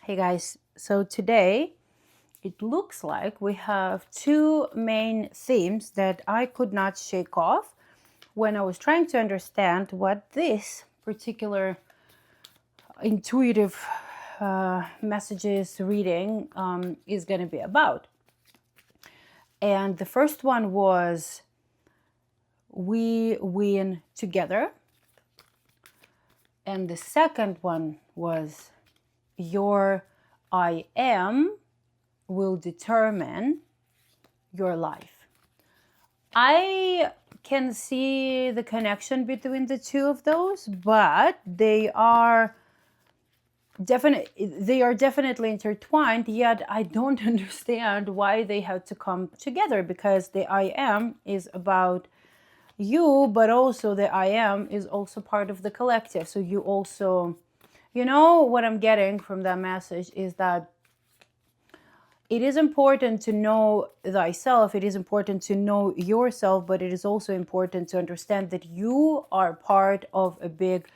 Hey guys, so today it looks like we have two main themes that I could not shake off when I was trying to understand what this particular intuitive messages reading is going to be about. And the first one was we win together. And the second one was your I am will determine your life. I can see the connection between the two of those, but they are definitely intertwined, yet I don't understand why they have to come together, because the I am is about you, but also the I am is also part of the collective. So you also, what I'm getting from that message is that it is important to know thyself, it is important to know yourself, but it is also important to understand that you are part of a big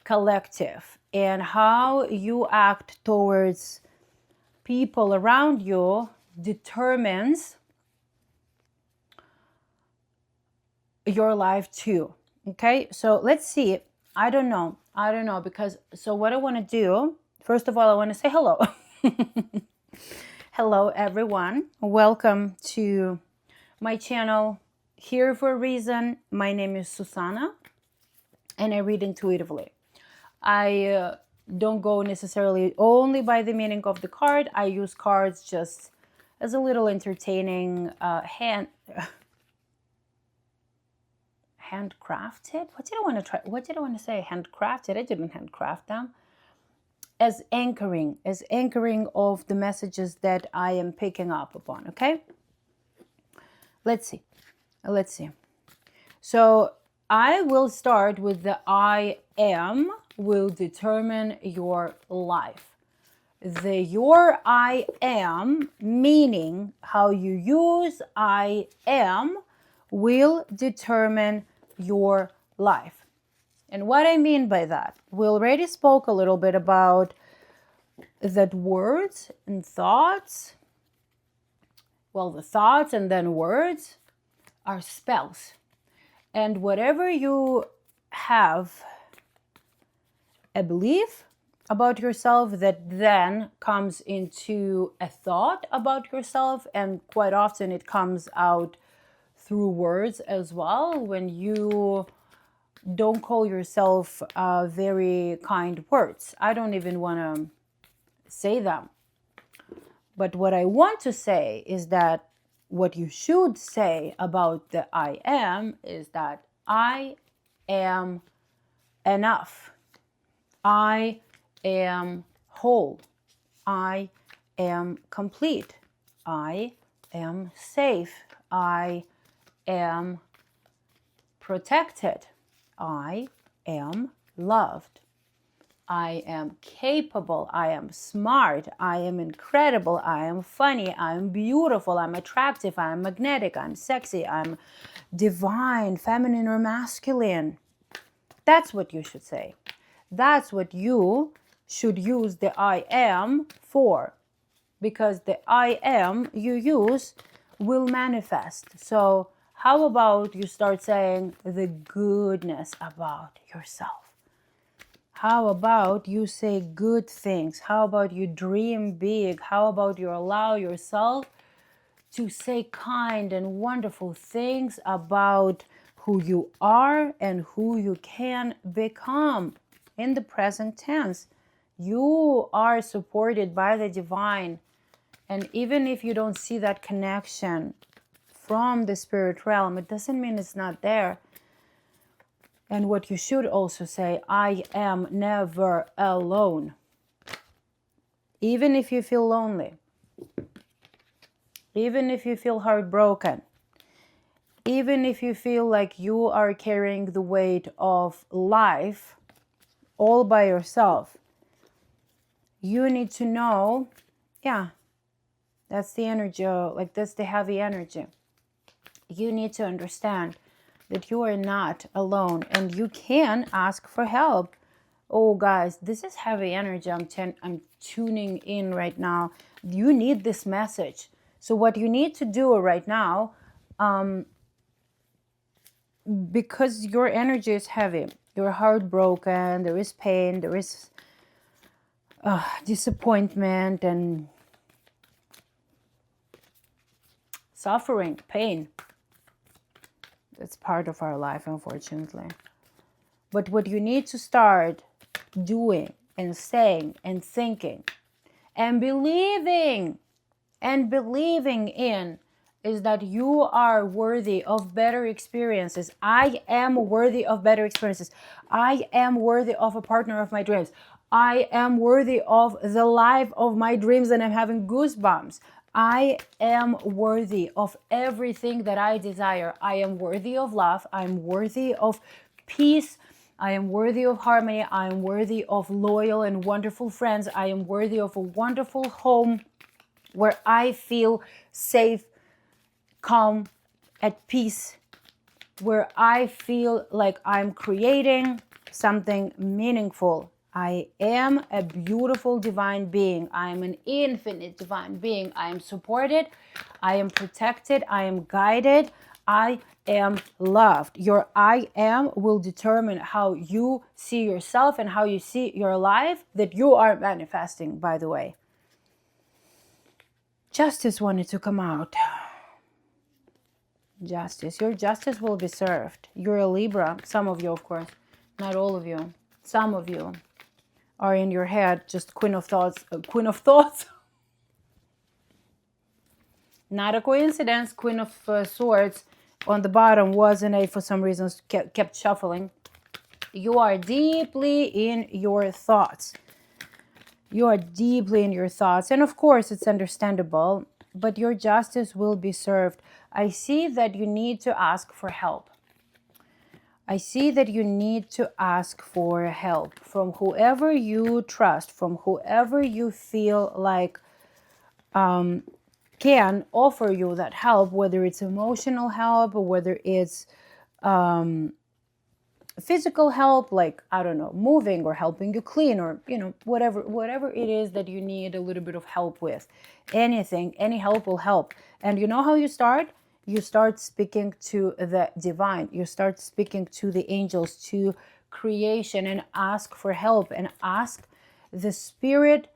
collective, and how you act towards people around you determines your life too. Okay, so let's see. I don't know, because so what I want to do, first of all, I want to say hello. Hello everyone, welcome to my channel, Here for a Reason. My name is Susana and I read intuitively. I don't go necessarily only by the meaning of the card. I use cards just as a little entertaining handcrafted. What did I want to try? What did I want to say? Handcrafted. I didn't handcraft them. As anchoring of the messages that I am picking up upon. Okay. Let's see. So I will start with the I am will determine your life. Your I am, meaning how you use I am, will determine your life. And what I mean by that, we already spoke a little bit about that words and thoughts. Well, the thoughts and then words are spells. And whatever you have a belief about yourself that then comes into a thought about yourself, and quite often it comes out through words as well, when you don't call yourself very kind words. I don't even want to say them. But what I want to say is that what you should say about the I am is that I am enough. I am whole. I am complete. I am safe. I am protected. I am loved. I am capable. I am smart. I am incredible. I am funny. I am beautiful. I'm attractive. I am magnetic. I'm sexy. I'm divine, feminine, or masculine. That's what you should say. That's what you should use the I am for, because the I am you use will manifest. So how about you start saying the goodness about yourself? How about you say good things? How about you dream big? How about you allow yourself to say kind and wonderful things about who you are and who you can become in the present tense? You are supported by the divine. And even if you don't see that connection from the spirit realm, it doesn't mean it's not there. And what you should also say, I am never alone. Even if you feel lonely, even if you feel heartbroken, even if you feel like you are carrying the weight of life all by yourself, you need to know, that's the energy, that's the heavy energy. You need to understand that you are not alone, and you can ask for help Oh, guys, this is heavy energy. I'm tuning in right now. You need this message. So what you need to do right now, because your energy is heavy, you're heartbroken, there is pain, there is disappointment and suffering, pain. That's part of our life, unfortunately. But what you need to start doing and saying and thinking and believing in is that you are worthy of better experiences. I am worthy of better experiences. I am worthy of a partner of my dreams. I am worthy of the life of my dreams, and I'm having goosebumps. I am worthy of everything that I desire. I am worthy of love. I'm worthy of peace. I am worthy of harmony. I am worthy of loyal and wonderful friends. I am worthy of a wonderful home where I feel safe, calm, at peace, where I feel like I'm creating something meaningful. I am a beautiful divine being. I am an infinite divine being. I am supported. I am protected. I am guided. I am loved. Your I am will determine how you see yourself and how you see your life that you are manifesting, by the way. Justice wanted to come out. Justice. Your justice will be served. You're a Libra. Some of you, of course. Not all of you. Some of you are in your head just Queen of Thoughts. Queen of Thoughts. Not a coincidence. Queen of Swords on the bottom wasn't a, for some reasons, kept shuffling. You are deeply in your thoughts. You are deeply in your thoughts. And of course, it's understandable, but your justice will be served. I see that you need to ask for help. I see that you need to ask for help from whoever you trust, from whoever you feel like can offer you that help, whether it's emotional help or whether it's physical help, like, I don't know, moving or helping you clean, or, you know, whatever it is that you need a little bit of help with. Anything, any help will help. And you know how you start? You start speaking to the divine. You start speaking to the angels, to creation, and ask for help, and ask the spirit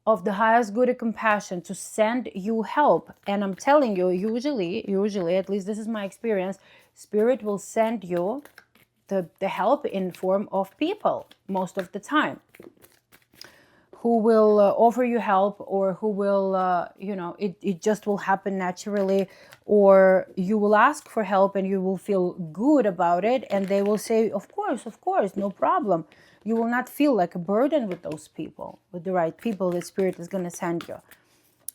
of the highest good and compassion to send you help. And I'm telling you, usually, at least this is my experience, spirit will send you the help in form of people most of the time, who will offer you help, or who will, it just will happen naturally, or you will ask for help and you will feel good about it, and they will say, of course, no problem. You will not feel like a burden with those people, with the right people that Spirit is going to send you.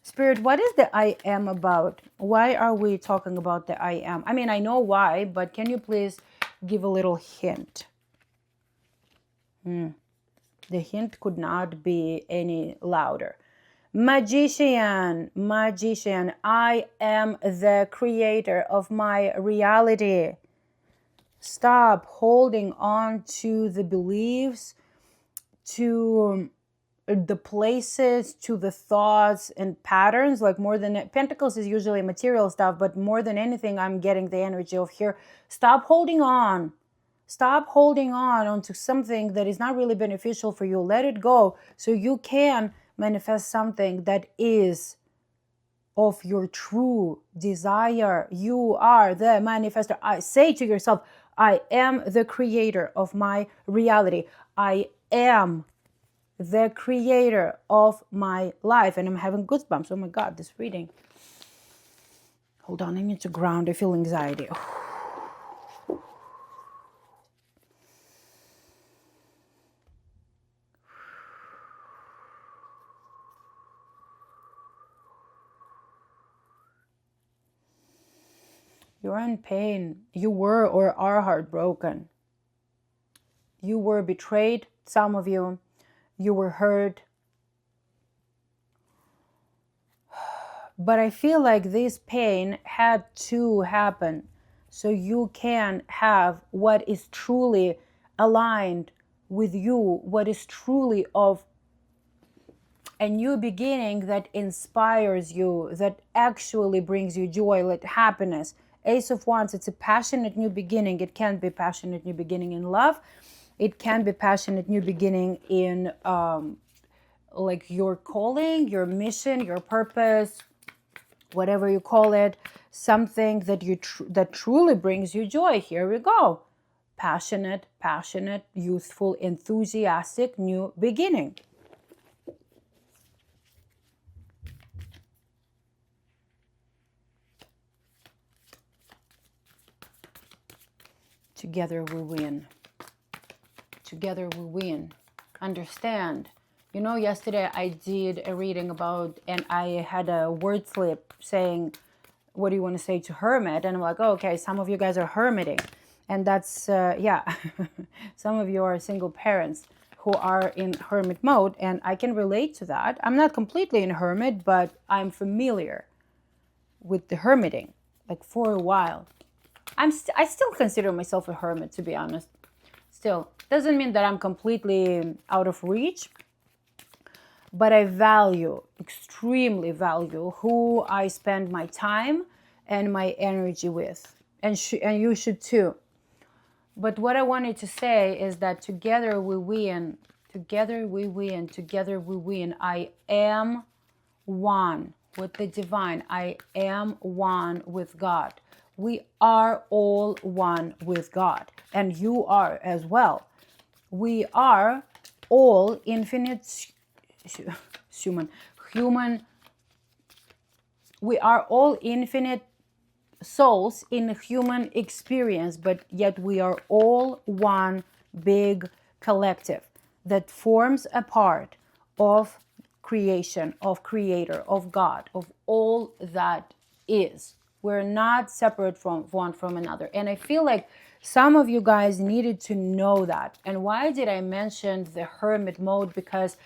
Spirit, what is the I am about? Why are we talking about the I am? I mean, I know why, but can you please give a little hint? The hint could not be any louder. Magician, I am the creator of my reality. Stop holding on to the beliefs, to the places, to the thoughts and patterns. Like, more than Pentacles is usually material stuff, but more than anything, I'm getting the energy of here. Stop holding on. Stop holding on onto something that is not really beneficial for you. Let it go so you can manifest something that is of your true desire. You are the manifestor. I say to yourself, I am the creator of my reality. I am the creator of my life. And I'm having goosebumps. Oh my God, this reading. Hold on, I need to ground. I feel anxiety. You're in pain. You were or are heartbroken. You were betrayed, some of you. You were hurt. But I feel like this pain had to happen so you can have what is truly aligned with you what is truly of a new beginning, that inspires you, that actually brings you joy, like happiness. Ace of Wands, it's a passionate new beginning. It can be passionate new beginning in love. It can be passionate new beginning in like your calling, your mission, your purpose, whatever you call it, something that that truly brings you joy. Here we go. Passionate, youthful, enthusiastic new beginning. Together we win. Together we win. Understand. You know, yesterday I did a reading about, and I had a word slip saying, what do you want to say to hermit? And I'm like, oh, okay, some of you guys are hermiting. And that's, yeah, some of you are single parents who are in hermit mode. And I can relate to that. I'm not completely in hermit, but I'm familiar with the hermiting, like for a while. I still consider myself a hermit, to be honest. Still, doesn't mean that I'm completely out of reach, but I value, extremely value, who I spend my time and my energy with, and you should too. But what I wanted to say is that together we win. Together we win. Together we win. I am one with the divine. I am one with God. We are all one with God, and you are as well. We are all infinite human. We are all infinite souls in a human experience, but yet we are all one big collective that forms a part of creation, of creator, of God, of all that is. We're not separate from one from another. And I feel like some of you guys needed to know that. And why did I mention the hermit mode? Because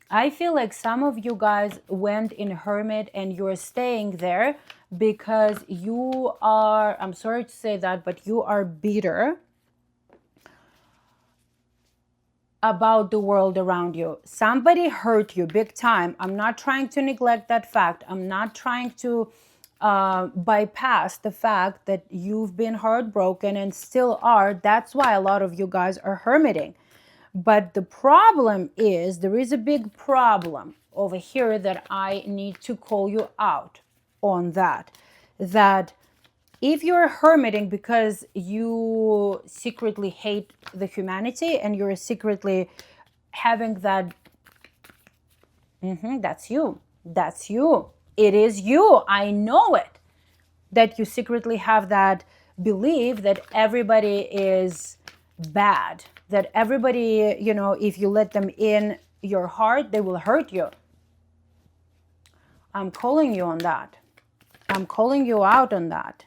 I feel like some of you guys went in hermit and you're staying there because you are, I'm sorry to say that, but you are bitter about the world around you. Somebody hurt you big time. I'm not trying to neglect that fact. I'm not trying to bypass the fact that you've been heartbroken and still are. That's why a lot of you guys are hermiting. But the problem is, there is a big problem over here that I need to call you out on that. That if you're hermiting because you secretly hate the humanity and you're secretly having that, that's you. That's you. It is you. I know it. That you secretly have that belief that everybody is bad. That everybody, you know, if you let them in your heart, they will hurt you. I'm calling you on that. I'm calling you out on that.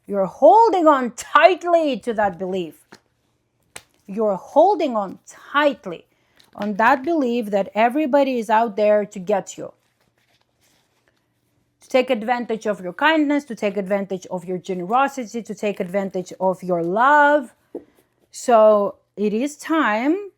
You're holding on tightly to that belief. You're holding on tightly on that belief that everybody is out there to get you. To take advantage of your kindness, to take advantage of your generosity, to take advantage of your love. So it is time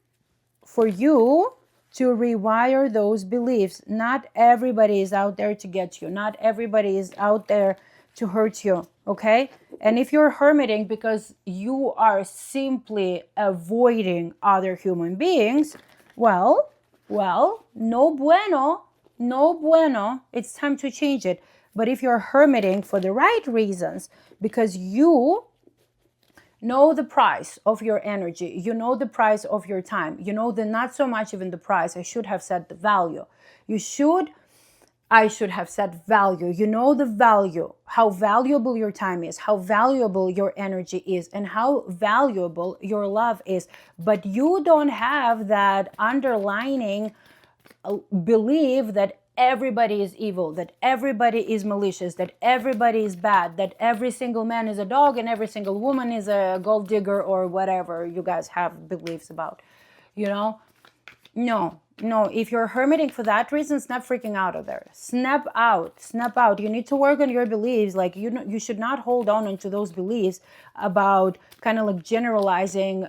for you to rewire those beliefs. Not everybody is out there to get you. Not everybody is out there to hurt you, okay? And if you're hermiting because you are simply avoiding other human beings, well, no bueno, no bueno. It's time to change it. But if you're hermiting for the right reasons, because you know the price of your energy, you know the price of your time, you know the not so much even the price, I should have said the value. I should have said value. You know the value, how valuable your time is, how valuable your energy is, and how valuable your love is. But you don't have that underlining belief that everybody is evil, that everybody is malicious, that everybody is bad, that every single man is a dog and every single woman is a gold digger or whatever you guys have beliefs about, you know? No, No, if you're hermiting for that reason, snap freaking out of there. Snap out, snap out. You need to work on your beliefs. Like, you should not hold on to those beliefs about kind of like generalizing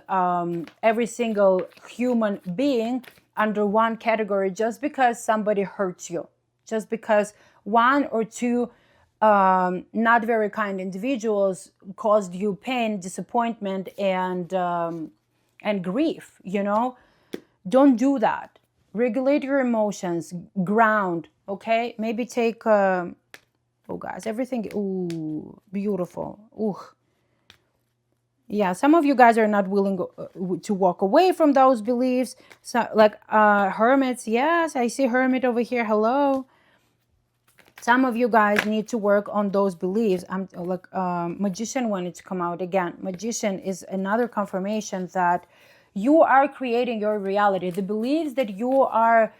every single human being under one category just because somebody hurts you, just because one or two not very kind individuals caused you pain, disappointment, and grief. Don't do that. Regulate your emotions, ground, okay? Maybe take oh guys, everything, ooh, beautiful. Ooh. Yeah, some of you guys are not willing to walk away from those beliefs. So like hermits, yes, I see hermit over here. Hello. Some of you guys need to work on those beliefs. I'm like magician wanted to come out again. Magician is another confirmation that you are creating your reality. The beliefs that you are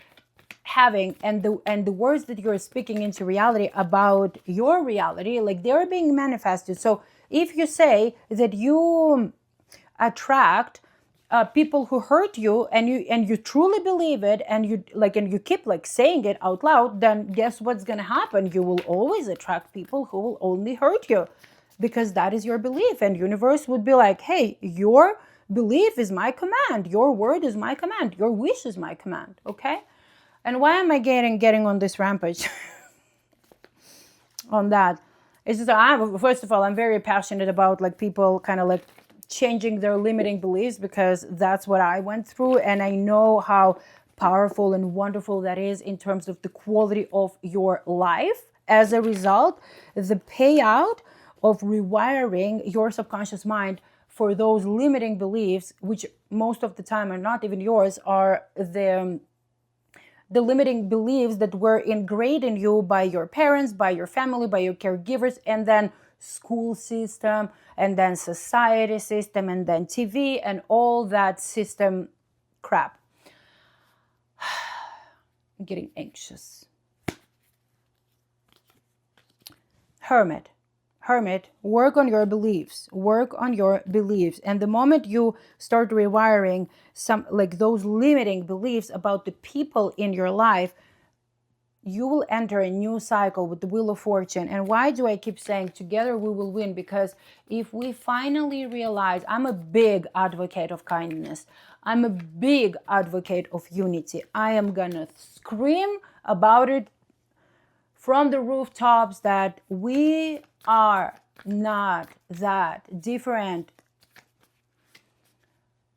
having and the words that you're speaking into reality about your reality, like they're being manifested. So if you say that you attract people who hurt you, and you truly believe it, and you keep like saying it out loud, then guess what's going to happen? You will always attract people who will only hurt you, because that is your belief. And universe would be like, hey, your belief is my command, your word is my command, your wish is my command. Okay. And why am I getting on this rampage on that? It's just, first of all, I'm very passionate about like people kind of like changing their limiting beliefs, because that's what I went through, and I know how powerful and wonderful that is in terms of the quality of your life. As a result, the payout of rewiring your subconscious mind for those limiting beliefs, which most of the time are not even yours, are the limiting beliefs that were ingrained in you by your parents, by your family, by your caregivers, and then school system, and then society system, and then TV, and all that system crap. I'm getting anxious. Hermit, work on your beliefs. And the moment you start rewiring some like those limiting beliefs about the people in your life, you will enter a new cycle with the Wheel of Fortune. And why do I keep saying together we will win? Because if we finally realize, I'm a big advocate of kindness, I'm a big advocate of unity. I am gonna scream about it from the rooftops that we are not that different.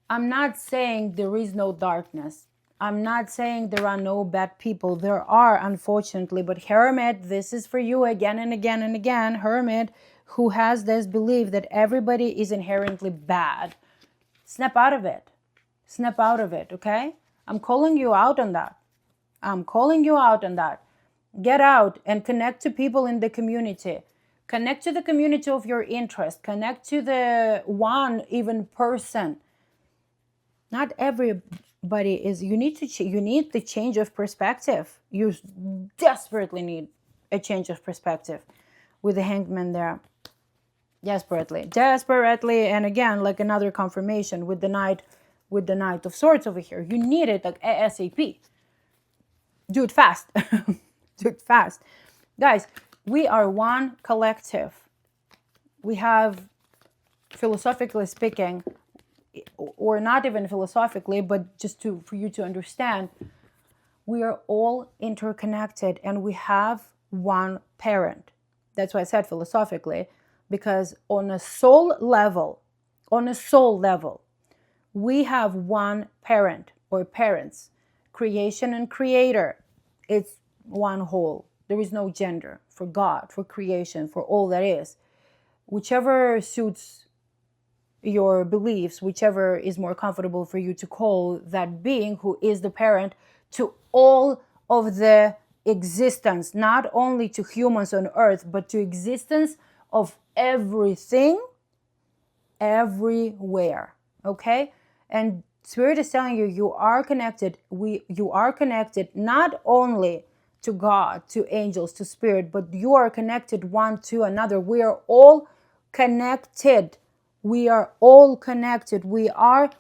I'm not saying there is no darkness. I'm not saying there are no bad people. There are, unfortunately. But Hermit, this is for you again and again and again. Hermit, who has this belief that everybody is inherently bad. Snap out of it. Snap out of it, okay? I'm calling you out on that. Get out and connect to people in the community. Connect to the community of your interest. Connect to the one even person. Not everybody is. You need the change of perspective. You desperately need a change of perspective. With the Hangman there, desperately, and again, like another confirmation with the Knight of Swords over here. You need it like ASAP. Do it fast. Do it fast, guys. We are one collective. We have, philosophically speaking, or not even philosophically, but just for you to understand, we are all interconnected, and we have one parent. That's why I said philosophically, because on a soul level, we have one parent or parents, creation and creator. It's one whole. There is no gender for God, for creation, for all that is. Whichever suits your beliefs, whichever is more comfortable for you to call that being who is the parent to all of the existence, not only to humans on earth, but to existence of everything, everywhere. Okay? And Spirit is telling you, you are connected. You are connected not only to God, to angels, to Spirit, but you are connected one to another. We are all connected. We are all connected. We are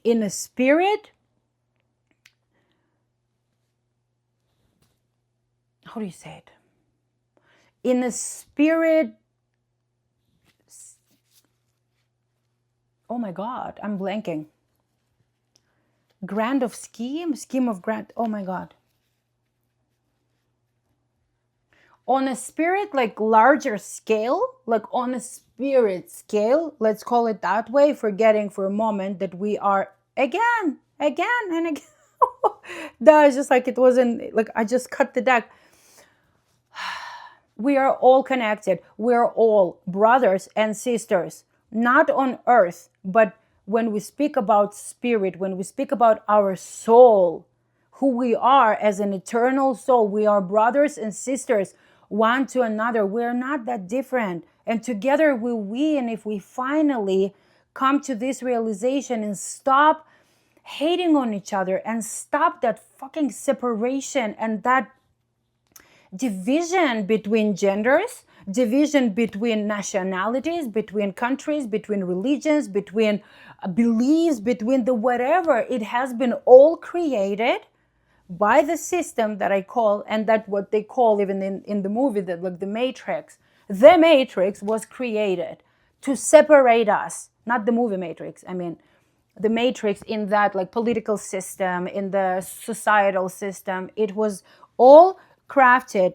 in a spirit how do you say it? In a spirit, oh my God, I'm blanking. Grand of scheme of grand, oh my God. On a spirit, like larger scale, like on a spirit scale, let's call it that way, forgetting for a moment that we are again and again. That is just like, it wasn't like I just cut the deck. We are all connected. We're all brothers and sisters, not on earth, but when we speak about spirit, when we speak about our soul, who we are as an eternal soul, we are brothers and sisters one to another. We're not that different. And together we win if we finally come to this realization and stop hating on each other and stop that fucking separation and that division between genders, division between nationalities, between countries, between religions, between beliefs, between the whatever. It has been all created by the system that I call, and that what they call even in the movie, that like the Matrix. The Matrix was created to separate us, not the movie Matrix. I mean, the Matrix in that like political system, in the societal system. It was all crafted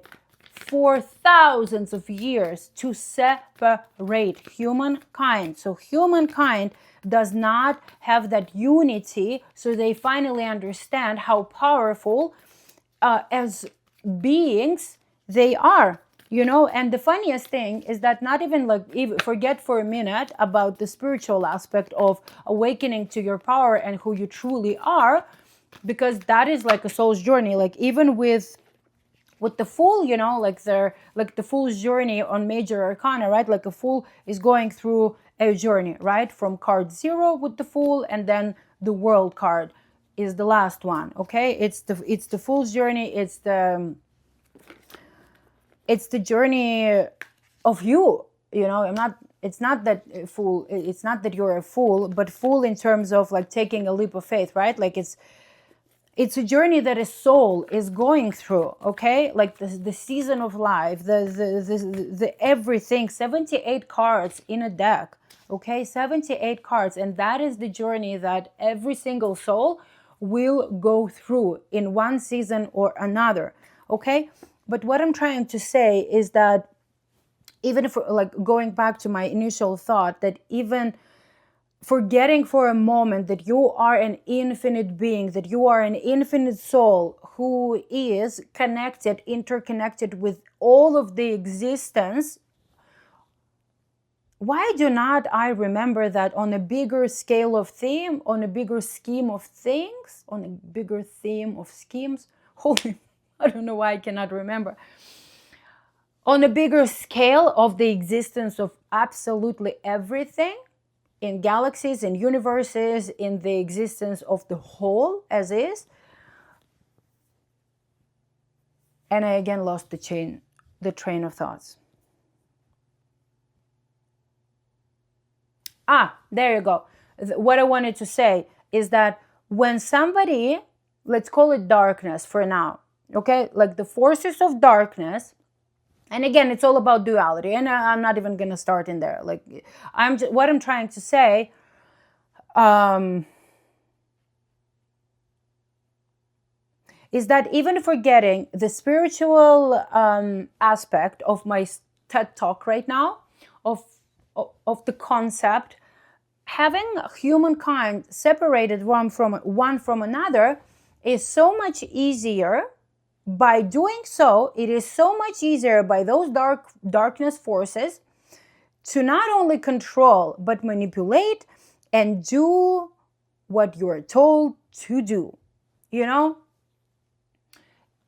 for thousands of years to separate humankind. So humankind does not have that unity. So they finally understand how powerful as beings they are. And the funniest thing is that not even like, even forget for a minute about the spiritual aspect of awakening to your power and who you truly are, because that is like a soul's journey. Like even with the fool, like the fool's journey on major arcana, right? Like a fool is going through a journey, right? From card 0 with the fool, and then the world card is the last one. Okay, it's the fool's journey. It's the journey of you. It's not that fool. It's not that you're a fool, but fool in terms of like taking a leap of faith, right? Like it's a journey that a soul is going through. Okay, like the season of life, the everything. 78 cards in a deck. Okay, 78 cards, and that is the journey that every single soul will go through in one season or another. Okay, but what I'm trying to say is that even if, like, going back to my initial thought, that even forgetting for a moment that you are an infinite being, that you are an infinite soul who is connected, interconnected with all of the existence, why do not I remember that on a bigger scale of theme, on a bigger scheme of things, on a bigger theme of schemes? Holy, I don't know why I cannot remember. On a bigger scale of the existence of absolutely everything, in galaxies, in universes, in the existence of the whole as is. And I again lost the train of thoughts. There you go. What I wanted to say is that when somebody, let's call it darkness for now, okay, like the forces of darkness, and again, it's all about duality, and I'm not even going to start in there. Like, what I'm trying to say, is that even forgetting the spiritual aspect of my TED Talk right now, of the concept, having humankind separated one from another is so much easier. By doing so, it is so much easier by those darkness forces to not only control, but manipulate and do what you're told to do. If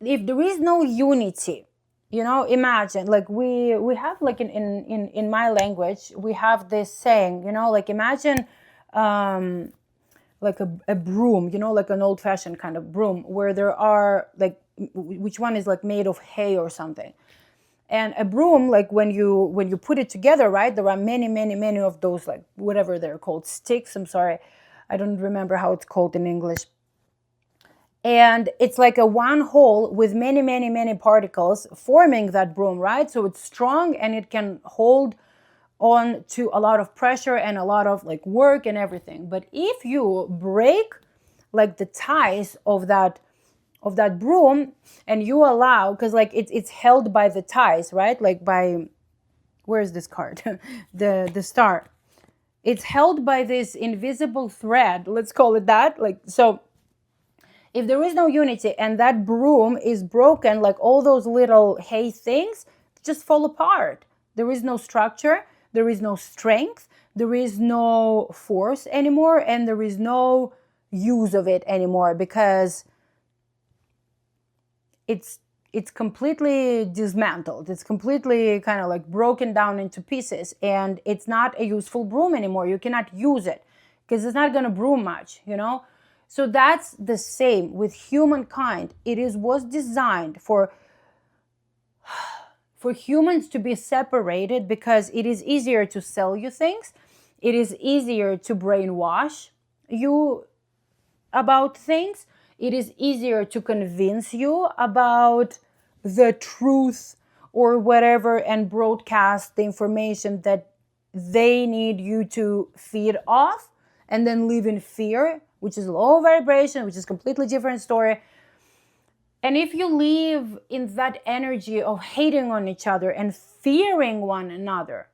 there is no unity, imagine, like we have, like in my language, we have this saying, like imagine like a broom, like an old-fashioned kind of broom, where there are like, which one is like made of hay or something. And a broom, like when you put it together, right, there are many of those, like whatever they're called, sticks. I'm sorry, I don't remember how it's called in English. And it's like a one hole with many, many, many particles forming that broom, right? So it's strong and it can hold on to a lot of pressure and a lot of like work and everything. But if you break like the ties of that broom, and you allow, because like it's held by the ties, right? Like by, where's this card? The star. It's held by this invisible thread, let's call it that. Like, so if there is no unity and that broom is broken, like all those little hay things just fall apart. There is no structure, there is no strength, there is no force anymore, and there is no use of it anymore, because it's completely dismantled. It's completely kind of like broken down into pieces, and it's not a useful broom anymore. You cannot use it because it's not going to broom much, you know? So that's the same with humankind. Was designed for humans to be separated because it is easier to sell you things. It is easier to brainwash you about things. It is easier to convince you about the truth or whatever and broadcast the information that they need you to feed off, and then live in fear, which is low vibration, which is completely different story. And if you live in that energy of hating on each other and fearing one another,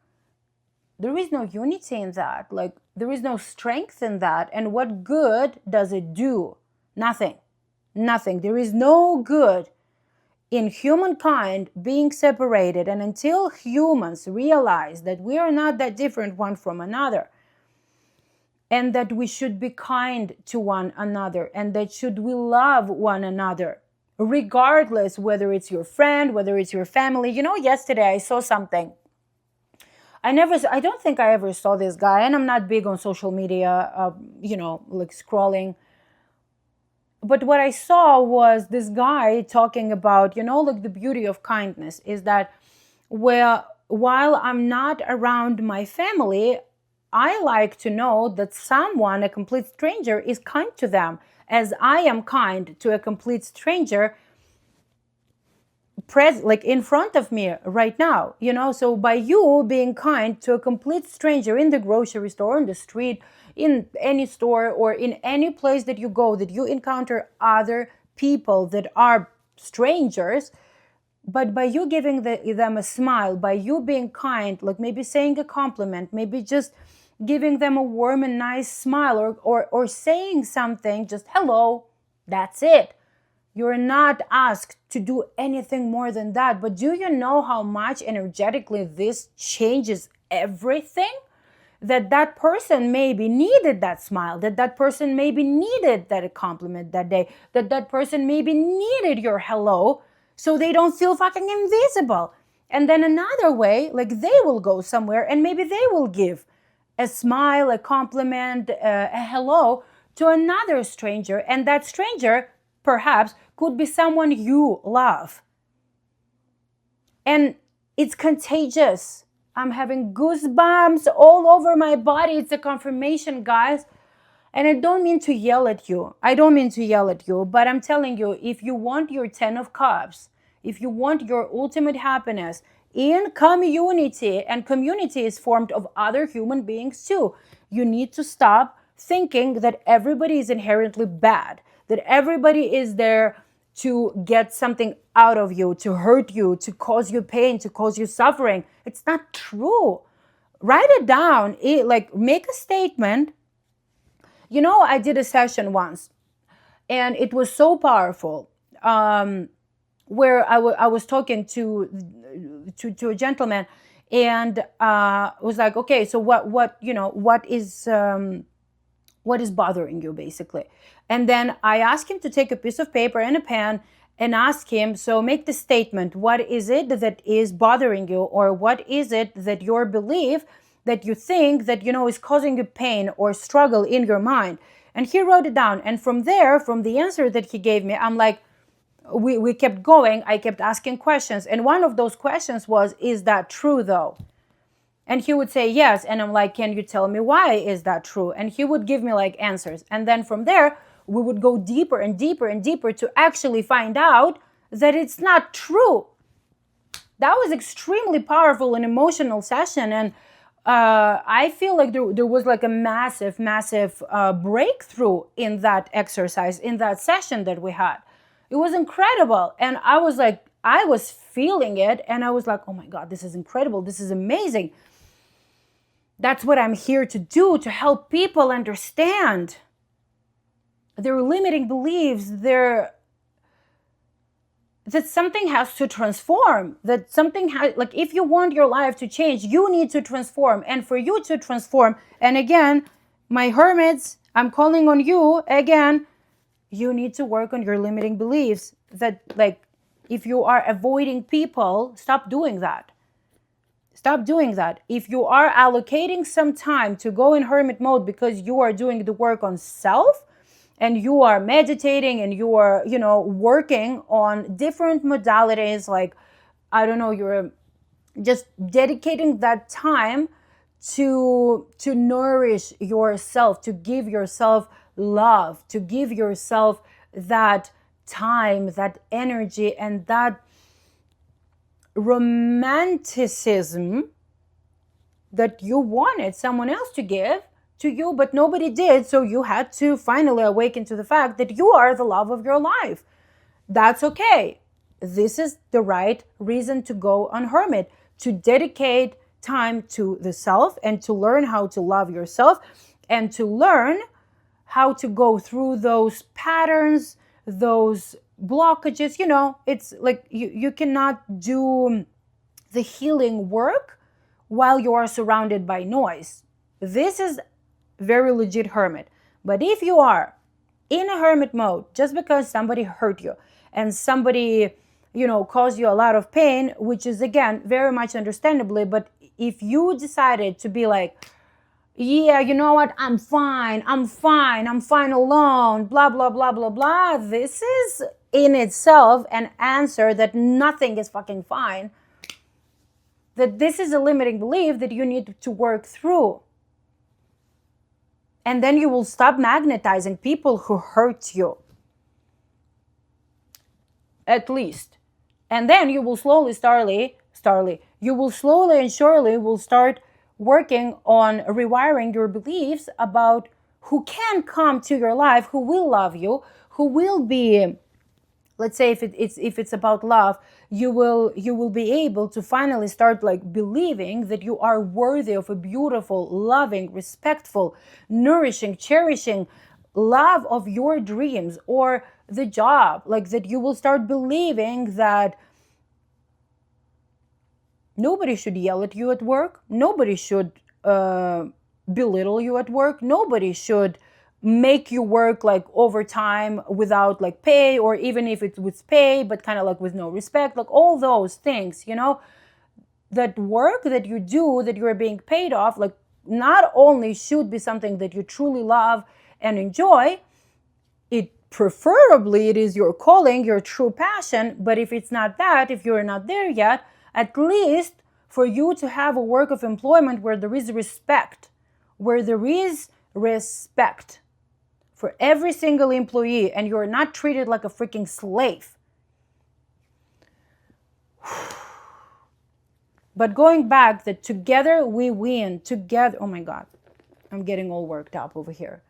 there is no unity in that. Like, there is no strength in that. And what good does it do? Nothing. Nothing. There is no good in humankind being separated. And until humans realize that we are not that different one from another, and that we should be kind to one another, and that should we love one another, regardless whether it's your friend, whether it's your family. You know, yesterday I saw something. I don't think I ever saw this guy, and I'm not big on social media, like scrolling. But what I saw was this guy talking about, like the beauty of kindness is that, well, while I'm not around my family, I like to know that someone, a complete stranger, is kind to them, as I am kind to a complete stranger like in front of me right now, so by you being kind to a complete stranger in the grocery store, on the street, in any store, or in any place that you go, that you encounter other people that are strangers, but by you giving them a smile, by you being kind, like maybe saying a compliment, maybe just giving them a warm and nice smile, or saying something, just hello, that's it. You're not asked to do anything more than that. But do you know how much energetically this changes everything? That person maybe needed that smile, that person maybe needed that compliment that day, that person maybe needed your hello, so they don't feel fucking invisible. And then another way, like they will go somewhere and maybe they will give a smile, a compliment, a hello to another stranger, and that stranger perhaps could be someone you love. And it's contagious. I'm having goosebumps all over my body. It's a confirmation, guys. And I don't mean to yell at you. But I'm telling you, if you want your 10 of Cups, if you want your ultimate happiness in community, and community is formed of other human beings too, you need to stop thinking that everybody is inherently bad, that everybody is there to get something out of you, to hurt you, to cause you pain, to cause you suffering. It's not true. Write it down. Make a statement. I did a session once, and it was so powerful, where I was talking to a gentleman, and was like, okay, so what is bothering you, basically? And then I asked him to take a piece of paper and a pen and ask him, so make the statement, what is it that is bothering you, or what is it that your belief that you think that is causing you pain or struggle in your mind? And he wrote it down. And from there, from the answer that he gave me, I'm like, we kept going. I kept asking questions, and one of those questions was, is that true though? And he would say yes. And I'm like, can you tell me why is that true? And he would give me like answers. And then from there, we would go deeper and deeper and deeper to actually find out that it's not true. That was extremely powerful and emotional session. And I feel like there was like a massive breakthrough in that exercise, in that session that we had. It was incredible. And I was feeling it, and I was like, oh my God, this is incredible. This is amazing. That's what I'm here to do, to help people understand their limiting beliefs, that something has to transform, that something has, like, if you want your life to change, you need to transform. And for you to transform, and again, my hermits, I'm calling on you again, you need to work on your limiting beliefs. That, like, if you are avoiding people, stop doing that. Stop doing that. If you are allocating some time to go in hermit mode because you are doing the work on self, and you are meditating, and you are, working on different modalities, like, I don't know, you're just dedicating that time to nourish yourself, to give yourself love, to give yourself that time, that energy, and that romanticism that you wanted someone else to give to you, but nobody did. So you had to finally awaken to the fact that you are the love of your life. That's okay. This is the right reason to go on hermit, to dedicate time to the self, and to learn how to love yourself, and to learn how to go through those patterns, those blockages. It's like you cannot do the healing work while you are surrounded by noise. This is very legit hermit. But if you are in a hermit mode just because somebody hurt you and somebody, caused you a lot of pain, which is, again, very much understandably, but if you decided to be like, yeah, you know what, I'm fine alone, blah, blah, blah, blah, blah, this is in itself an answer that nothing is fucking fine. That this is a limiting belief that you need to work through. And then you will stop magnetizing people who hurt you. At least. And then you will slowly and surely will start working on rewiring your beliefs about who can come to your life, who will love you, who will be, let's say, if it's about love, you will be able to finally start, like, believing that you are worthy of a beautiful, loving, respectful, nourishing, cherishing love of your dreams, or the job, like, that you will start believing that nobody should yell at you at work, nobody should belittle you at work, nobody should make you work, like, overtime without, like, pay, or even if it's with pay but kind of like with no respect, like all those things, that work that you do, that you're being paid off, like, not only should be something that you truly love and enjoy, preferably it is your calling, your true passion. But if it's not that, if you're not there yet, at least for you to have a work of employment where there is respect, for every single employee, and you're not treated like a freaking slave. But going back, that together we win, together, oh my God, I'm getting all worked up over here.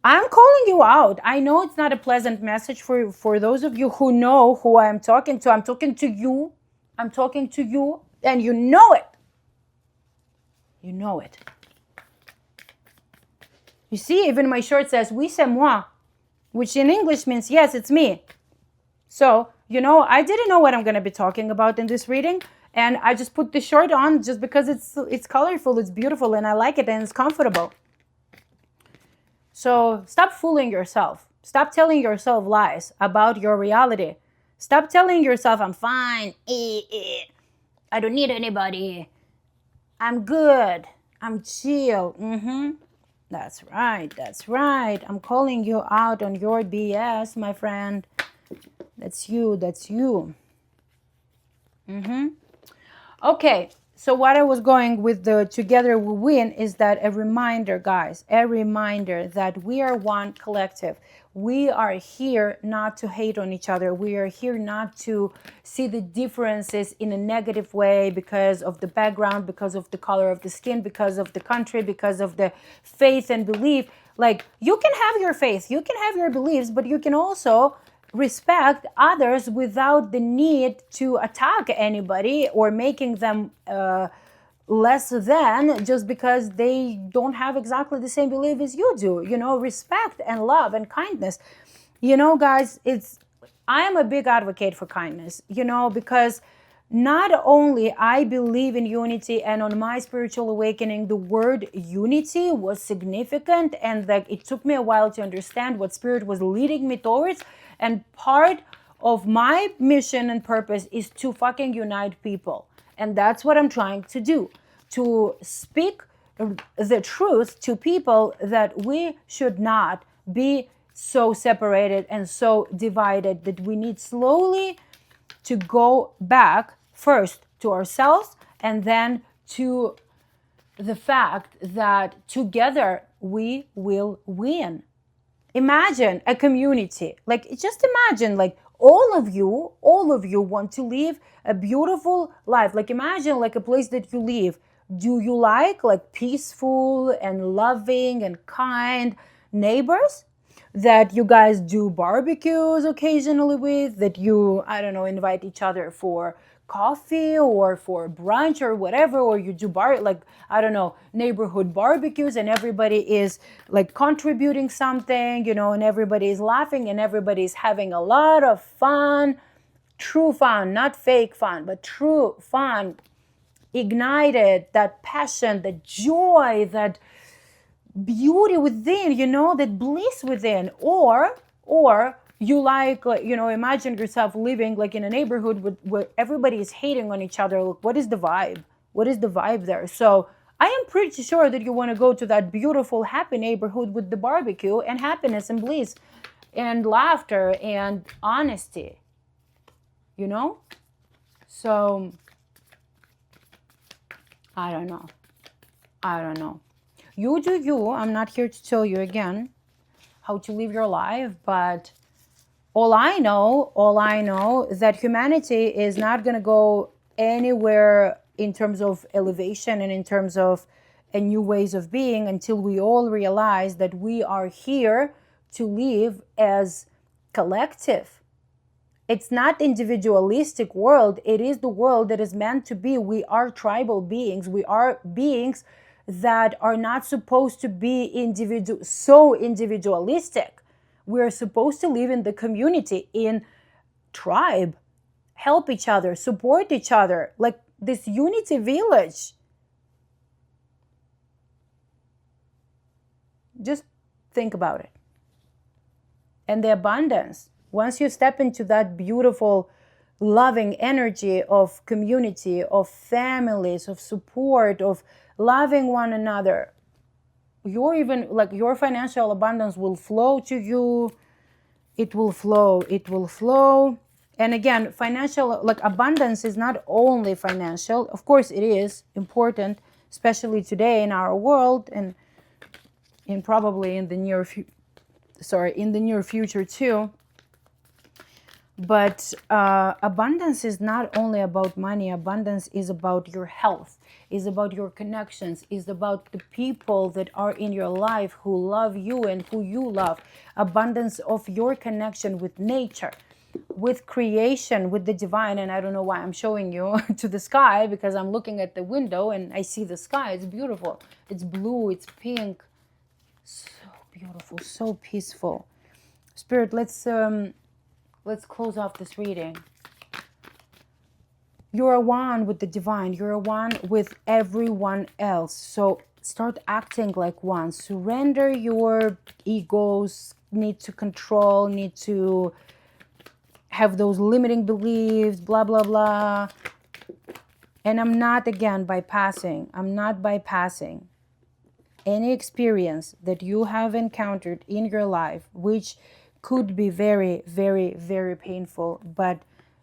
I'm calling you out. I know it's not a pleasant message for those of you who know who I am talking to. I'm talking to you. And you know it. You know it. You see, even my shirt says, oui, c'est moi, which in English means, yes, it's me. So, I didn't know what I'm going to be talking about in this reading. And I just put the shirt on just because it's colorful, it's beautiful, and I like it, and it's comfortable. So stop fooling yourself. Stop telling yourself lies about your reality. Stop telling yourself, I'm fine. I don't need anybody. I'm good. I'm chill. That's right. I'm calling you out on your BS, my friend. That's you. Okay, so what I was going with the together we win is that a reminder, guys, that we are one collective. We are here not to hate on each other. We are here not to see the differences in a negative way because of the background, because of the color of the skin, because of the country, because of the faith and belief. Like, you can have your faith, you can have your beliefs, but you can also respect others without the need to attack anybody or making them less than just because they don't have exactly the same belief as you do. Respect and love and kindness. Guys, I am a big advocate for kindness, because not only I believe in unity, and on my spiritual awakening, the word unity was significant, and that it took me a while to understand what spirit was leading me towards. And part of my mission and purpose is to fucking unite people. And that's what I'm trying to do, to speak the truth to people, that we should not be so separated and so divided, that we need slowly to go back first to ourselves and then to the fact that together we will win. Imagine a community, just imagine, all of you want to live a beautiful life. Imagine a place that you live. Do you like peaceful and loving and kind neighbors that you guys do barbecues occasionally with, that you, I don't know, invite each other for coffee or for brunch or whatever, or you do I don't know, neighborhood barbecues, and everybody is contributing something, and everybody is laughing and everybody is having a lot of fun, true fun, not fake fun, but true fun, ignited, that passion, that joy, that beauty within, that bliss within. Or you imagine yourself living in a neighborhood where everybody is hating on each other. What is the vibe there? So I am pretty sure that you want to go to that beautiful, happy neighborhood with the barbecue and happiness and bliss and laughter and honesty, So I don't know. You do you. I'm not here to tell you again how to live your life, but all I know is that humanity is not going to go anywhere in terms of elevation and in terms of a new ways of being until we all realize that we are here to live as collective. It's not individualistic world. It is the world that is meant to be. We are tribal beings. We are beings that are not supposed to be so individualistic. We're supposed to live in the community, in tribe, help each other, support each other, like this unity village. Just think about it. And the abundance. Once you step into that beautiful, loving energy of community, of families, of support, of loving one another, your financial abundance will flow to you. It will flow. And again, financial abundance is not only financial. Of course it is important, especially today in our world, and probably in the near future too. But abundance is not only about money. Abundance is about your health, is about your connections, is about the people that are in your life who love you and who you love. Abundance of your connection with nature, with creation, with the divine. And I don't know why I'm showing you to the sky, because I'm looking at the window and I see the sky. It's beautiful. It's blue, it's pink. So beautiful, so peaceful. Spirit, let's close off this reading. You're one with the divine. You're one with everyone else. So start acting like one. Surrender your egos, need to control, need to have those limiting beliefs, blah, blah, blah. And I'm not bypassing any experience that you have encountered in your life, which could be very, very, very painful. But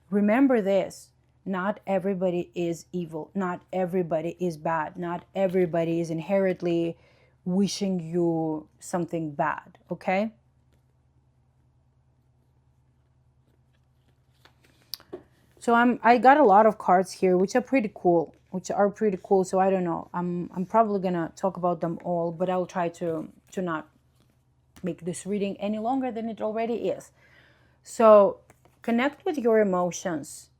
remember this, not everybody is evil. Not everybody is bad. Not everybody is inherently wishing you something bad, okay? So I got a lot of cards here, which are pretty cool. So I don't know. I'm probably gonna talk about them all, but I'll try to not make this reading any longer than it already is. So connect with your emotions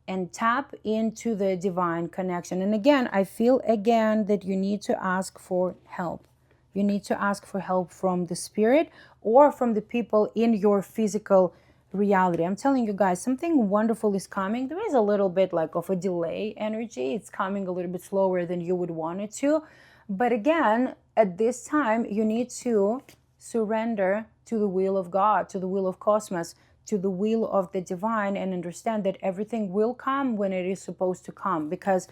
and tap into the divine connection. And again, I feel again that you need to ask for help. You need to ask for help from the spirit or from the people in your physical reality. I'm telling you guys, something wonderful is coming. There is a little bit like of a delay energy. It's coming a little bit slower than you would want it to. But again, at this time, you need to surrender to the will of God, to the will of cosmos, to the will of the divine, and understand that everything will come when it is supposed to come. Because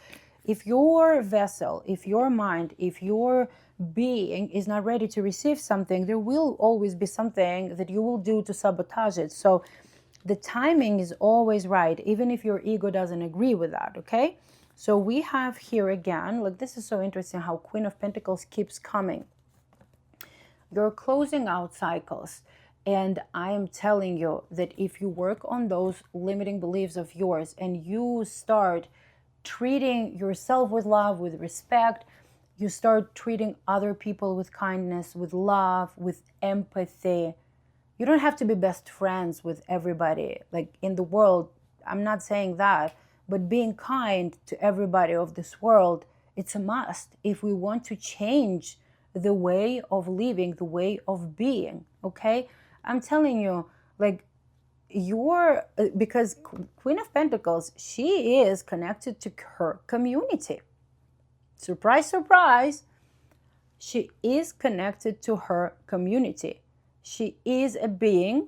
if your vessel, if your mind, if your being is not ready to receive something, there will always be something that you will do to sabotage it. So the timing is always right, even if your ego doesn't agree with that, okay? So we have here again, look, this is so interesting how Queen of Pentacles keeps coming. You're closing out cycles. And I am telling you that if you work on those limiting beliefs of yours and you start treating yourself with love, with respect, you start treating other people with kindness, with love, with empathy. You don't have to be best friends with everybody. Like in the world, I'm not saying that, but being kind to everybody of this world, it's a must if we want to change the way of living, the way of being, okay? I'm telling you, like, because Queen of Pentacles, she is connected to her community. Surprise, surprise. She is connected to her community. She is a being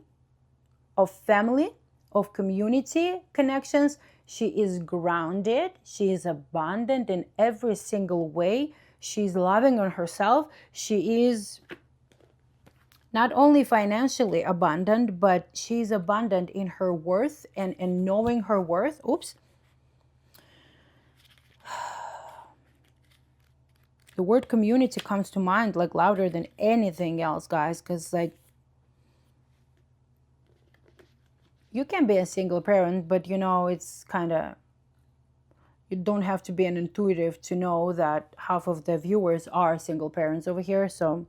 of family, of community connections. She is grounded. She is abundant in every single way. She's loving on herself. She is not only financially abundant, but she's abundant in her worth and knowing her worth. Oops. The word community comes to mind like louder than anything else, guys, because like you can be a single parent, but you know, it's kind of, you don't have to be an intuitive to know that half of the viewers are single parents over here. So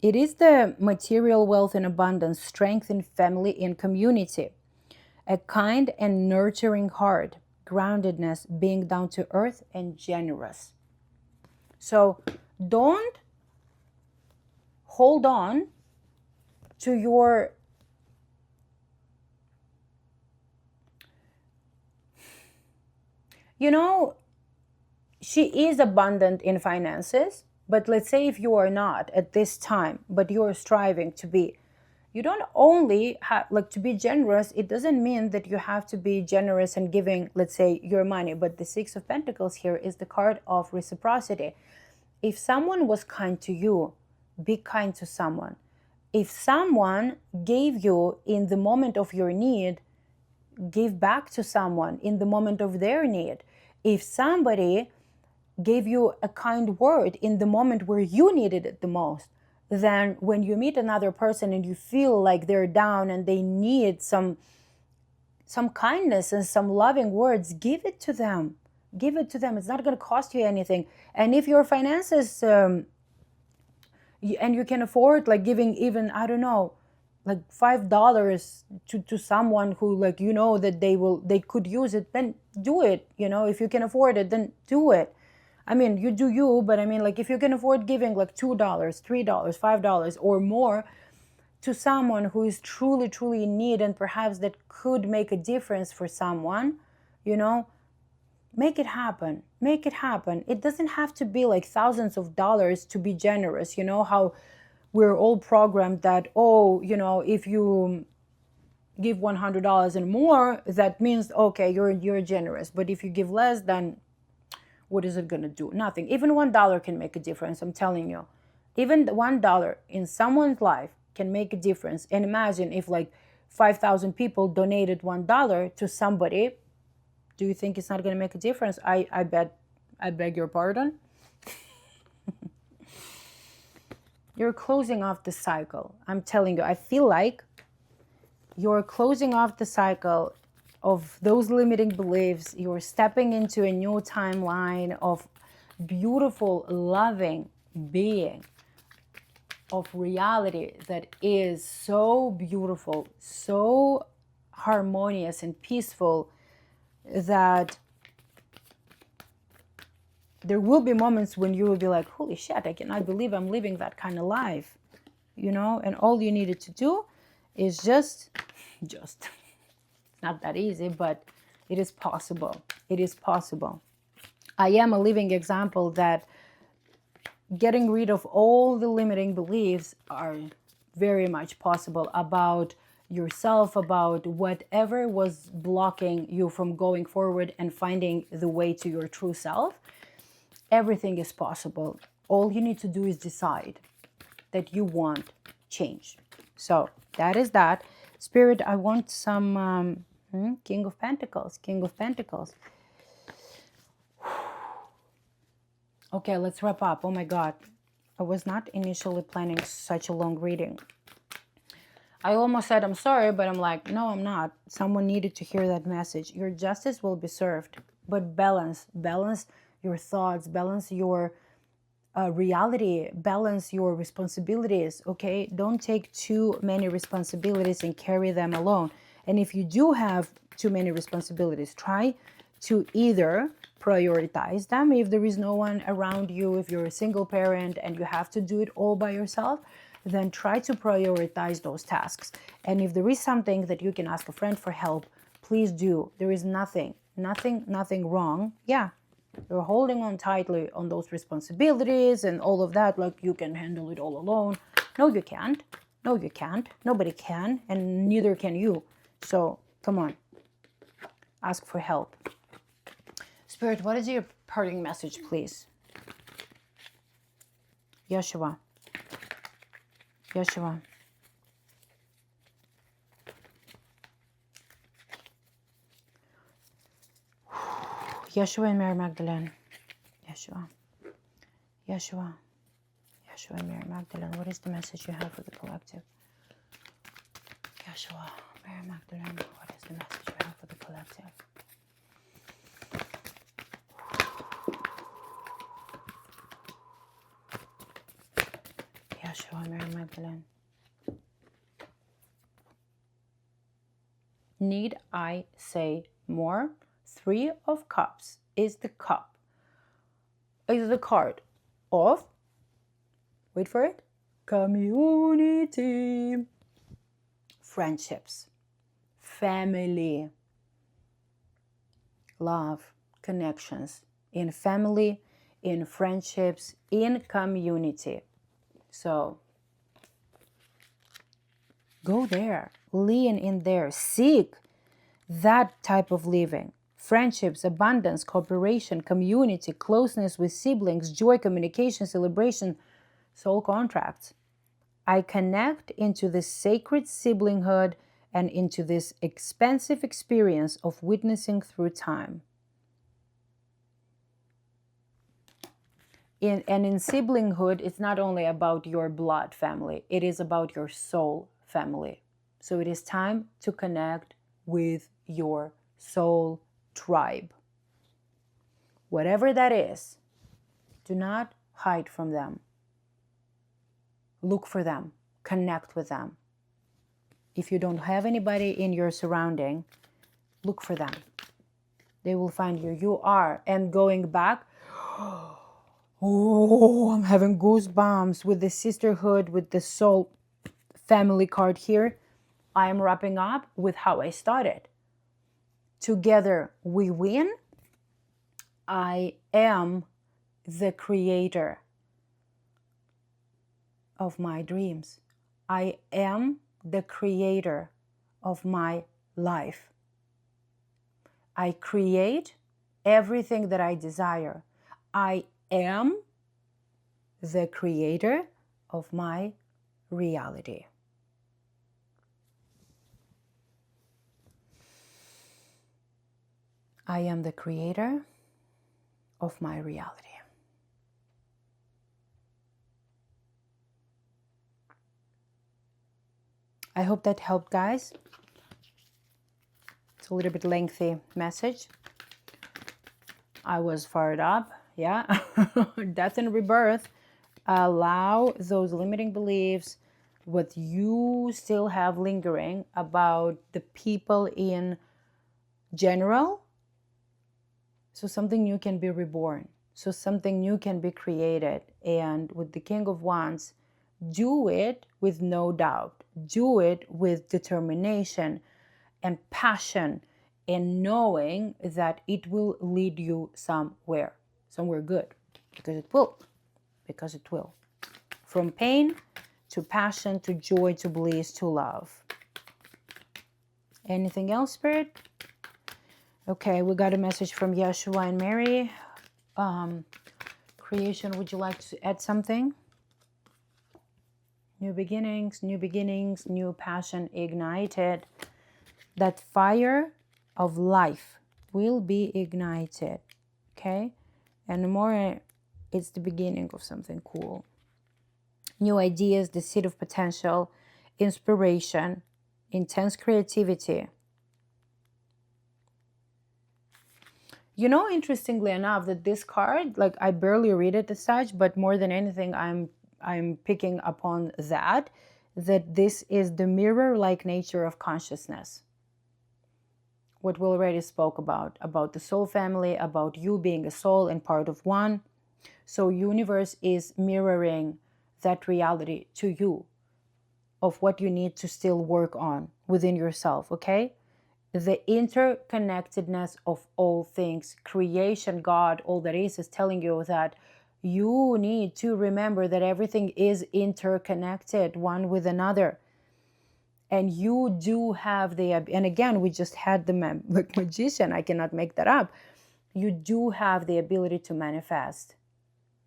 it is the material wealth and abundance, strength in family and community, a kind and nurturing heart, groundedness, being down to earth and generous. So don't hold on to your she is abundant in finances, but let's say if you are not at this time, but you're striving to be, you don't only have, like, to be generous, it doesn't mean that you have to be generous and giving, let's say, your money, but the Six of Pentacles here is the card of reciprocity. If someone was kind to you, be kind to someone. If someone gave you in the moment of your need, give back to someone in the moment of their need. If somebody gave you a kind word in the moment where you needed it the most, then when you meet another person and you feel like they're down and they need some kindness and some loving words, give it to them. Give it to them. It's not going to cost you anything. And if your finances and you can afford like giving even, I don't know, like $5 to someone who, like, you know that they could use it, then do it. If you can afford it, then do it. I mean, you do you, but I mean, like, if you can afford giving like $2, $3, $5 or more to someone who is truly, truly in need, and perhaps that could make a difference for someone, make it happen. Make it happen. It doesn't have to be like thousands of dollars to be generous. You know how we're all programmed that, if you give $100 and more, that means, okay, you're generous. But if you give less, then what is it going to do? Nothing. Even $1 can make a difference, I'm telling you. Even $1 in someone's life can make a difference. And imagine if like 5,000 people donated $1 to somebody. Do you think it's not going to make a difference? I beg your pardon. You're closing off the cycle. I'm telling you, I feel like You're closing off the cycle of those limiting beliefs. You're stepping into a new timeline of beautiful, loving being, of reality that is so beautiful, so harmonious and peaceful, that there will be moments when you will be like, holy shit, I cannot believe I'm living that kind of life, you know? And all you needed to do is just not that easy, but it is possible. It is possible. I am a living example that getting rid of all the limiting beliefs are very much possible about yourself, about whatever was blocking you from going forward and finding the way to your true self. Everything is possible. All you need to do is decide that you want change. So that is that. Spirit, I want some King of Pentacles, King of Pentacles. Okay, let's wrap up. Oh my God. I was not initially planning such a long reading. I almost said I'm sorry, but I'm like, no, I'm not. Someone needed to hear that message. Your justice will be served, but balance your thoughts, balance your reality, balance your responsibilities, okay? Don't take too many responsibilities and carry them alone. And if you do have too many responsibilities, try to either prioritize them if there is no one around you, if you're a single parent and you have to do it all by yourself, then try to prioritize those tasks. And if there is something that you can ask a friend for help, please do. There is nothing wrong. Yeah, you're holding on tightly on those responsibilities and all of that, like you can handle it all alone. No, you can't. No, you can't. Nobody can, and neither can you. So come on, ask for help. Spirit, what is your parting message, please? Yeshua. Yeshua. Yeshua and Mary Magdalene. Yeshua. Yeshua. Yeshua and Mary Magdalene. What is the message you have for the collective? Yeshua, Mary Magdalene. What is the message you have for the collective? Yeshua, Mary Magdalene. Need I say more? 3 of Cups is the cup. Is the card of, wait for it, community, friendships, family, love, connections in family, in friendships, in community. So go there, lean in there, seek that type of living. Friendships, abundance, cooperation, community, closeness with siblings, joy, communication, celebration, soul contracts. I connect into this sacred siblinghood and into this expansive experience of witnessing through time. In siblinghood, it's not only about your blood family, it is about your soul family. So it is time to connect with your soul tribe. Whatever that is, do not hide from them. Look for them, connect with them. If you don't have anybody in your surrounding, look for them. They will find you. You are. And going back, oh, I'm having goosebumps with the sisterhood, with the soul family card here. I am wrapping up with how I started. Together we win. I am the creator of my dreams. I am the creator of my life. I create everything that I desire. I am the creator of my reality. I am the creator of my reality. I hope that helped, guys. It's a little bit lengthy message. I was fired up. Yeah. Death and rebirth. Allow those limiting beliefs, what you still have lingering about the people in general. So something new can be reborn. So something new can be created. And with the King of Wands, do it with no doubt. Do it with determination and passion, and knowing that it will lead you somewhere good, because it will. Because it will. From pain to passion to joy to bliss to love. Anything else, Spirit? Okay, we got a message from Yeshua and Mary. Creation, would you like to add something? New beginnings, new passion ignited. That fire of life will be ignited. Okay? And the more it's the beginning of something cool. New ideas, the seed of potential, inspiration, intense creativity. You know, interestingly enough, that this card, like I barely read it as such, but more than anything, I'm picking upon that this is the mirror-like nature of consciousness. What we already spoke about the soul family, about you being a soul and part of one. So universe is mirroring that reality to you of what you need to still work on within yourself, okay? The interconnectedness of all things, creation, God, all that is telling you that you need to remember that everything is interconnected one with another. And you do have and again, we just had the magician, I cannot make that up. You do have the ability to manifest.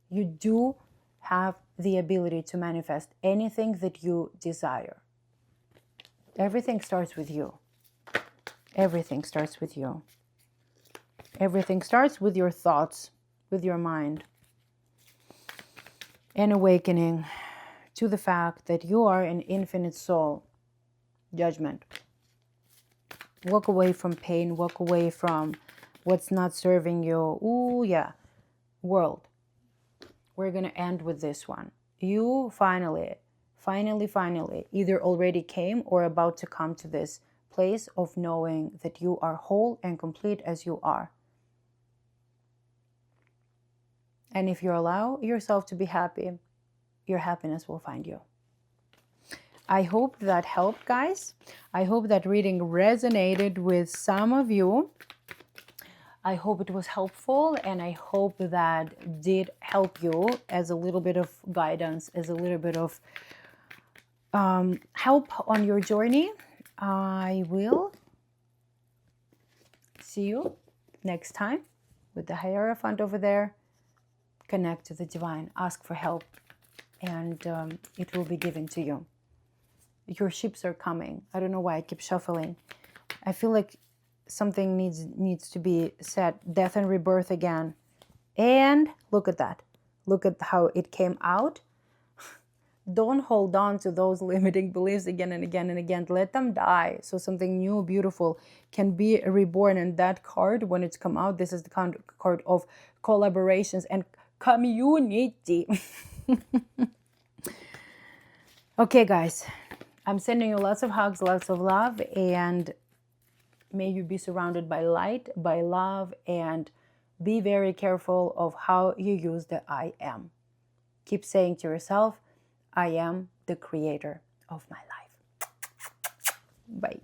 You do have the ability to manifest anything that you desire. Everything starts with you. Everything starts with you. Everything starts with your thoughts, with your mind. An awakening to the fact that you are an infinite soul. Judgment. Walk away from pain. Walk away from what's not serving you. Ooh, yeah. World. We're going to end with this one. You finally, either already came or about to come to this place of knowing that you are whole and complete as you are. And if you allow yourself to be happy, your happiness will find you. I hope that helped, guys. I hope that reading resonated with some of you. I hope it was helpful, and I hope that did help you as a little bit of guidance, as a little bit of help on your journey. I will see you next time with the Hierophant over there. Connect to the divine, ask for help, and it will be given to you. Your ships are coming. I don't know why I keep shuffling. I feel like something needs to be said. Death and rebirth again. And look at that. Look at how it came out. Don't hold on to those limiting beliefs again and again and again. Let them die so something new, beautiful can be reborn. And that card, when it's come out, this is the card of collaborations and community. Okay, guys. I'm sending you lots of hugs, lots of love, and may you be surrounded by light, by love, and be very careful of how you use the I am. Keep saying to yourself, I am the creator of my life. Bye.